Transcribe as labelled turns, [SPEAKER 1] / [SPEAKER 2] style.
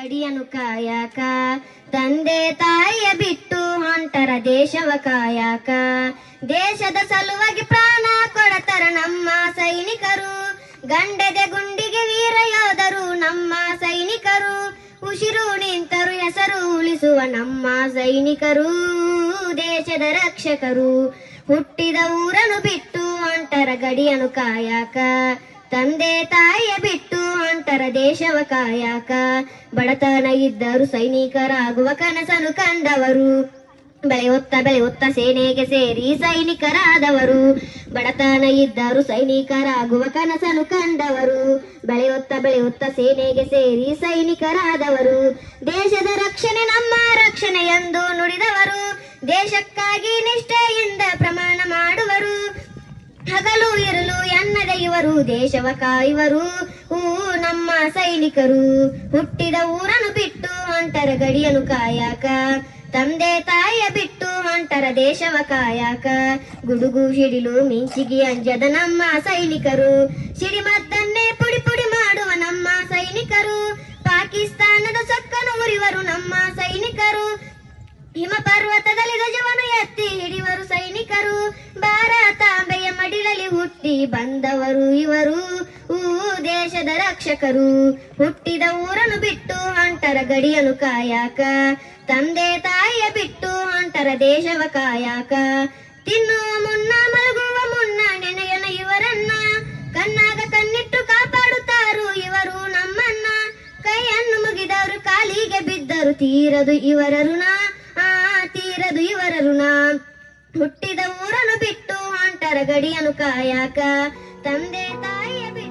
[SPEAKER 1] ಗಡಿಯನ್ನು ಕಾಯಾಕ ತಂದೆ ತಾಯಿಯ ಬಿಟ್ಟು ಹೊಂಟರ ದೇಶವ ಕಾಯಾಕ ದೇಶದ ಸಲುವಾಗಿ ಪ್ರಾಣ ಕೊಡತರ ನಮ್ಮ ಸೈನಿಕರು ಗಂಡದೆ ಗುಂಡಿಗೆ ವೀರ ಯೋಧರು ನಮ್ಮ ಸೈನಿಕರು ಉಸಿರು ನಿಂತರು ಹೆಸರು ಉಳಿಸುವ ನಮ್ಮ ಸೈನಿಕರು ದೇಶದ ರಕ್ಷಕರು ಹುಟ್ಟಿದ ಊರನ್ನು ಬಿಟ್ಟು ಹೊಂಟರ ಗಡಿಯನ್ನು ಕಾಯಾಕ ತಂದೆ ತಾಯಿಯ ಬಿಟ್ಟು ಹೊಂಟರ ದೇಶವ ಕಾಯಾಕ ಬಡತನ ಇದ್ದರು ಸೈನಿಕರಾಗುವ ಕನಸನ್ನು ಕಂಡವರು ಬೆಳೆಯುತ್ತ ಸೇನೆಗೆ ಸೇರಿ ಸೈನಿಕರಾದವರು ಬಡತನ ಇದ್ದರು ಸೈನಿಕರಾಗುವ ಕನಸನ್ನು ಕಂಡವರು ಬೆಳೆಯುತ್ತ ಸೇನೆಗೆ ಸೇರಿ ಸೈನಿಕರಾದವರು ದೇಶದ ರಕ್ಷಣೆ ನಮ್ಮ ರಕ್ಷಣೆ ಎಂದು ನುಡಿದವರು ದೇಶಕ್ಕಾಗಿ ನಿಷ್ಠೆಯಿಂದ ಪ್ರಮಾಣ ಮಾಡುವರು ಹಗಲು ಇರಲು ಎನ್ನದ ಇವರು ದೇಶವ ಕಾಯುವರು ನಮ್ಮ ಸೈನಿಕರು ಹುಟ್ಟಿದ ಊರನ್ನು ಬಿಟ್ಟು ಹೊಂಟರ ಗಡಿಯನ್ನು ಕಾಯಾಕ ತಂದೆ ತಾಯಿಯ ಬಿಟ್ಟು ಹೊಂಟರ ದೇಶವ ಕಾಯಾಕ ಗುಡುಗು ಸಿಡಿಲು ಮಿಂಚಿಗೆ ಅಂಜದ ನಮ್ಮ ಸೈನಿಕರು ಸಿಡಿಮದ್ದನ್ನೇ ಪುಡಿ ಪುಡಿ ಮಾಡುವ ನಮ್ಮ ಸೈನಿಕರು ಪಾಕಿಸ್ತಾನದ ಸೊಕ್ಕನು ಉರಿವರು ನಮ್ಮ ಸೈನಿಕರು ಹಿಮ ಪರ್ವತದಲ್ಲಿ ಧ್ವಜವನ್ನು ಎತ್ತಿ ಹಿಡಿವರು ಸೈನಿಕರು ಭಾರತಾಂಬೆಯ ಮಡಿಲಲ್ಲಿ ಹುಟ್ಟಿ ಬಂದವರು ಇವರು ದೇಶದ ರಕ್ಷಕರು ಹುಟ್ಟಿದ ಊರನ್ನು ಬಿಟ್ಟು ಹೊಂಟರ ಗಡಿಯನ್ನು ಕಾಯಾಕ ತಂದೆ ತಾಯಿಯ ಬಿಟ್ಟು ಹೊಂಟರ ದೇಶವ ಕಾಯಾಕ ತಿನ್ನುವ ಮುನ್ನ ಮಲಗುವ ಮುನ್ನ ನೆನೆಯನ ಇವರನ್ನ ಕಣ್ಣಾಗ ಕಣ್ಣಿಟ್ಟು ಕಾಪಾಡುತ್ತಾರು ಇವರು ನಮ್ಮನ್ನ ಕೈಯನ್ನು ಮುಗಿದವರು ಕಾಲಿಗೆ ಬಿದ್ದರು ತೀರದು ಇವರ ಋಣ ತೀರದು ಇವರ ಋಣ ಹುಟ್ಟಿದ ಊರನ್ನು ಬಿಟ್ಟು ಹೊಂಟರ ಗಡಿಯನ್ನು ಕಾಯಾಕ ತಂದೆ ತಾಯಿಯ ಬಿಟ್ಟು